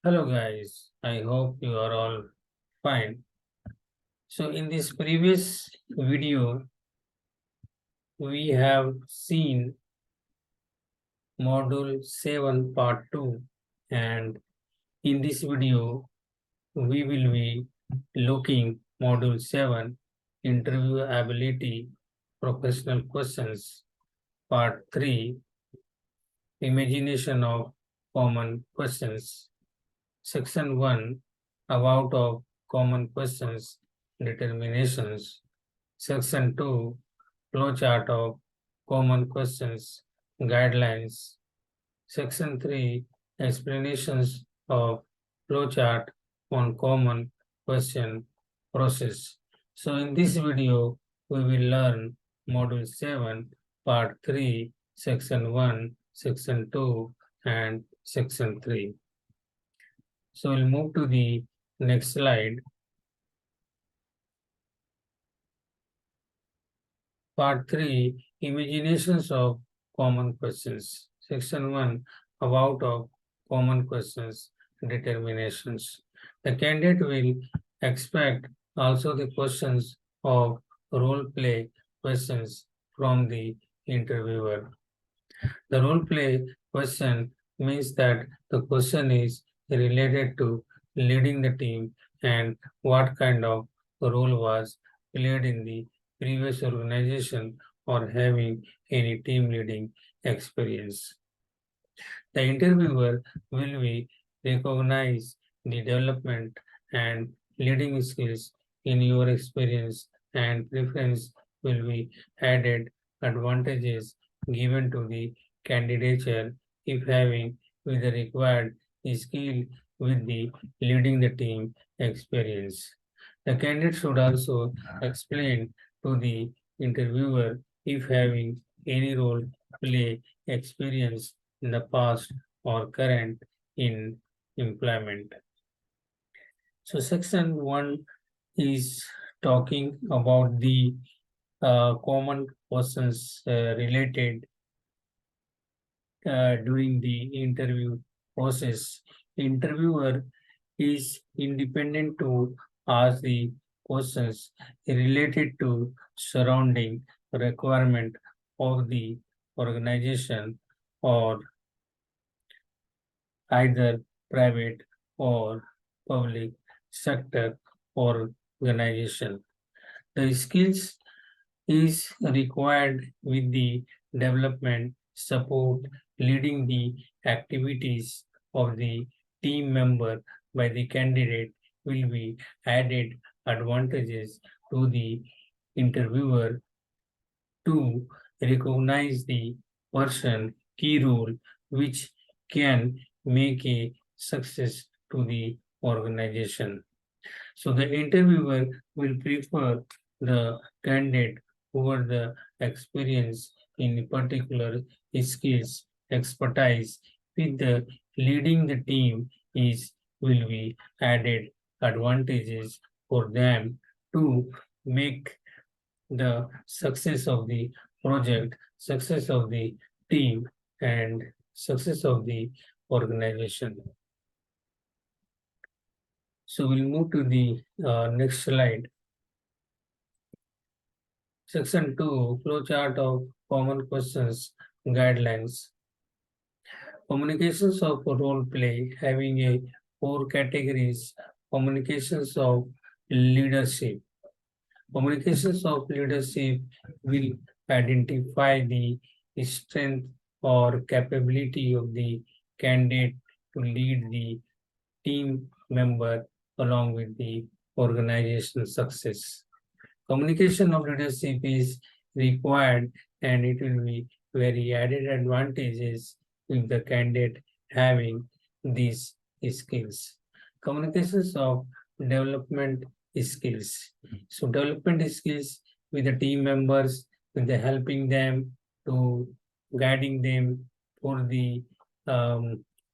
Hello guys, I hope you are all fine. So in this previous video, we have seen module 7 part 2, and in this video, we will be looking module 7 interview ability professional questions part 3 imagination of common questions. Section 1 about of common questions determinations. Section 2 flowchart of common questions guidelines. Section 3 explanations of flowchart on common question process. So in this video, we will learn module 7 part 3 section 1 section 2 and section 3. So we'll move to the next slide. Part 3, imaginations of common questions. Section 1, about of common questions, determinations. The candidate will expect also the questions of role play questions from the interviewer. The role play question means that the question is related to leading the team and what kind of role was played in the previous organization or having any team leading experience. The interviewer will be recognize the development and leading skills in your experience and preference will be added advantages given to the candidature if having with the required skill with the leading the team experience. The candidate should also explain to the interviewer if having any role play experience in the past or current in employment. So section 1 is talking about the common questions related during the interview process. Interviewer is independent to ask the questions related to surrounding requirement of the organization or either private or public sector organization. The skills is required with the development, support, leading the activities of the team member by the candidate will be added advantages to the interviewer to recognize the person key role which can make a success to the organization. So the interviewer will prefer the candidate over the experience in particular skills, expertise with the leading the team is will be added advantages for them to make the success of the project, success of the team, and success of the organization. So we'll move to the next slide. Section 2, flowchart of common questions guidelines. Communications of role play having a 4 categories. Communications of leadership. Communications of leadership will identify the strength or capability of the candidate to lead the team member along with the organizational success. Communication of leadership is required and it will be very added advantages with the candidate having these skills. Communications of development skills. So development skills with the team members, with the helping them to guiding them for the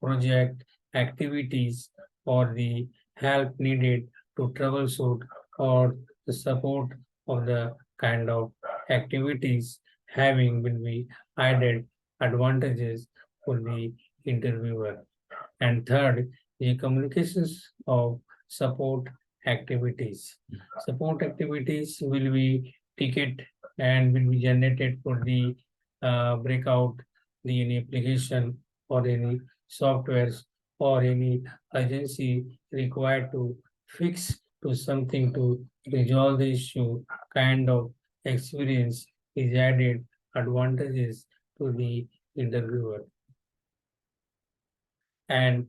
project activities or the help needed to troubleshoot or the support of the kind of activities having will be added advantages for the interviewer. And third, the communications of support activities. Support activities will be ticket and will be generated for the breakout, the any application or any softwares or any agency required to fix to something to resolve the issue kind of experience is added advantages to the interviewer. And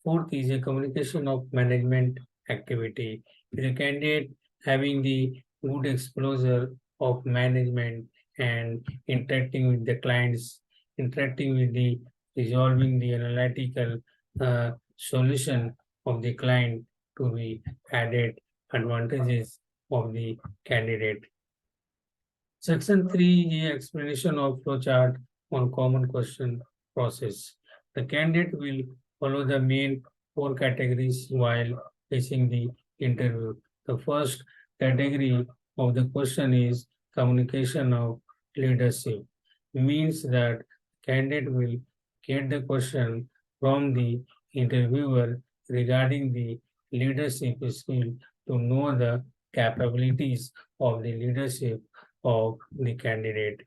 fourth is a communication of management activity. The candidate having the good exposure of management and interacting with the clients, interacting with the resolving the analytical solution of the client to be added advantages of the candidate. Section 3 is explanation of flowchart on common question process. The candidate will follow the main four categories while facing the interview. The first category of the question is communication of leadership. Means that candidate will get the question from the interviewer regarding the leadership skill to know the capabilities of the leadership of the candidate.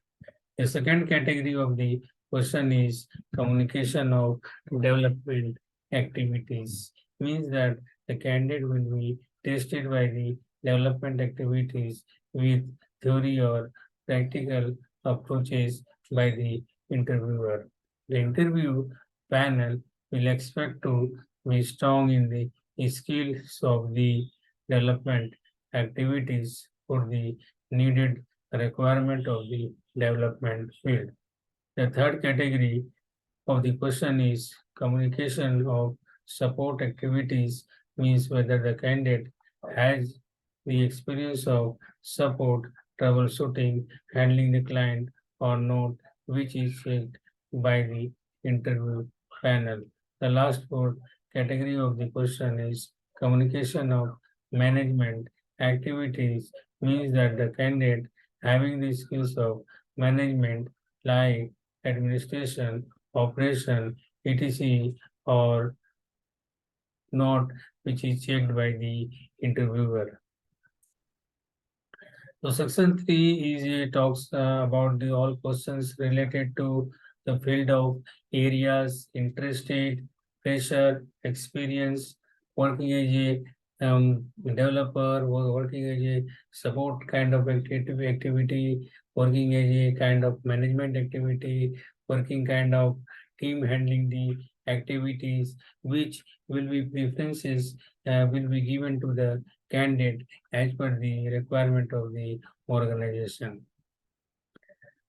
The second category of the question is communication of development activities. Means that the candidate will be tested by the development activities with theory or practical approaches by the interviewer. The interview panel will expect to be strong in the skills of the development activities for the needed requirement of the development field. The third category of the question is communication of support activities, means whether the candidate has the experience of support, troubleshooting, handling the client or not, which is checked by the interview panel. The last fourth category of the question is communication of management activities, means that the candidate having the skills of management like administration, operation, etc. or not, which is checked by the interviewer. So section 3 is talks about the all questions related to the field of areas, interested, pressure, experience, working as a developer, working as a support kind of activity, working as a kind of management activity, working kind of team handling the activities, which will be preferences will be given to the candidate as per the requirement of the organization.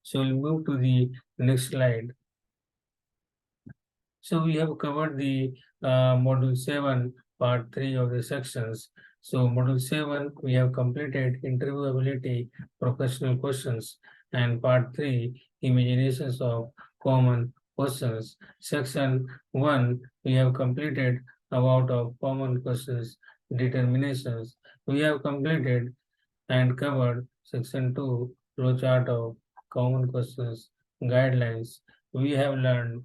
So we'll move to the next slide. So we have covered the module 7, part 3 of the sections. So module 7, we have completed interviewability, professional questions, and part 3, imaginations of common questions. Section 1, we have completed about of common questions, determinations. We have completed and covered section 2, flowchart of common questions, guidelines. We have learned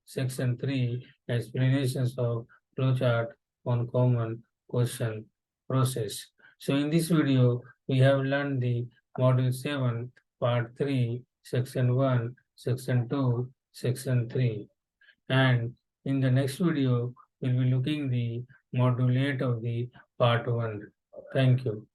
section 3, explanations of flowchart on common question process. So in this video, we have learned the module 7, part 3, section 1, section 2, section 3. And in the next video, we'll be looking the module 8 of the part 1. Thank you.